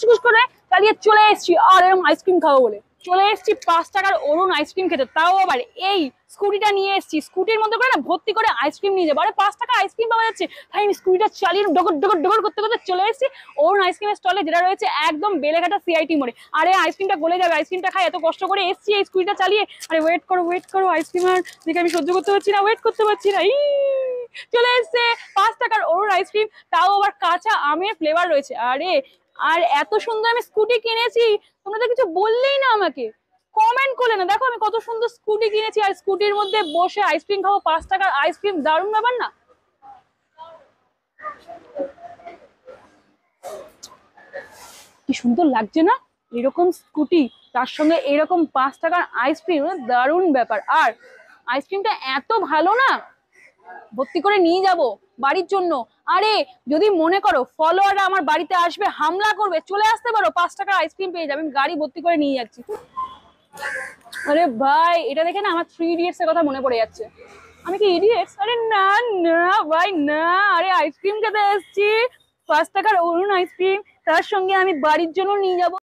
টুকুস করে চালিয়ে চলে এসেছি আর এরকম আইসক্রিম খাবো বলে চলে এসেছি 5 টাকার অরুণ আইসক্রিম খেতে, তাও আবার এই স্কুটিটা নিয়ে এসেছি। স্কুটির মধ্যে করে না ভর্তি করে আইসক্রিম নিয়ে যাবো, আরে 5 টাকা আইসক্রিম পাওয়া যাচ্ছে, তাই আমি স্কুটিটা চালিয়ে ডগর ডগর ডগর করতে করতে চলে এসেছি অরুণ আইসক্রিমের স্টলে, যেটা রয়েছে একদম বেলেঘাটা সিআইটি মোড়ে। আরে আইসক্রিমটা গলে যাবে, আইসক্রিমটা খাই, এত কষ্ট করে এসেছি এই স্কুটিটা চালিয়ে। আরে ওয়েট করো আইসক্রিম আর দেখে আমি সহ্য করতে পারছি না, ওয়েট করতে পারছি না। চলে এসছে 5 টাকার অরুণ আইসক্রিম, তাও আবার কাঁচা আমের ফ্লেভার রয়েছে। আরে আর এত সুন্দর আমি স্কুটি কিনেছি, তোমরা তো কিছু বললেই না, আমাকে কমেন্ট করলে না। দেখো আমি কত সুন্দর স্কুটি কিনেছি, আর স্কুটির মধ্যে বসে আইসক্রিম খাবো, 5 টাকার আইসক্রিম, দারুণ ব্যাপার না? কি সুন্দর লাগছে না এরকম স্কুটি, তার সঙ্গে এরকম 5 টাকার আইসক্রিম, দারুণ ব্যাপার। আর আইসক্রিমটা এত ভালো না, ভর্তি করে নিয়ে যাব বাড়ির জন্য। আরে যদি মনে করো ফলোয়াররা আমার বাড়িতে আসবে, হামলা করবে, চলে আসতে পারো, 5 টাকার আইসক্রিম পেয়ে যাবে, আমি গাড়ি ভর্তি করে নিয়ে যাচ্ছি। আরে ভাই এটা দেখে না আমার 3 ইডিয়টস এর কথা মনে পড়ে যাচ্ছে। আমি কি ইডিয়টস? আরে না না ভাই না, আরে আইসক্রিম খেতে এসেছি, 5 টাকার অরুণ আইসক্রিম, তার সঙ্গে আমি বাড়ির জন্য নিয়ে যাব।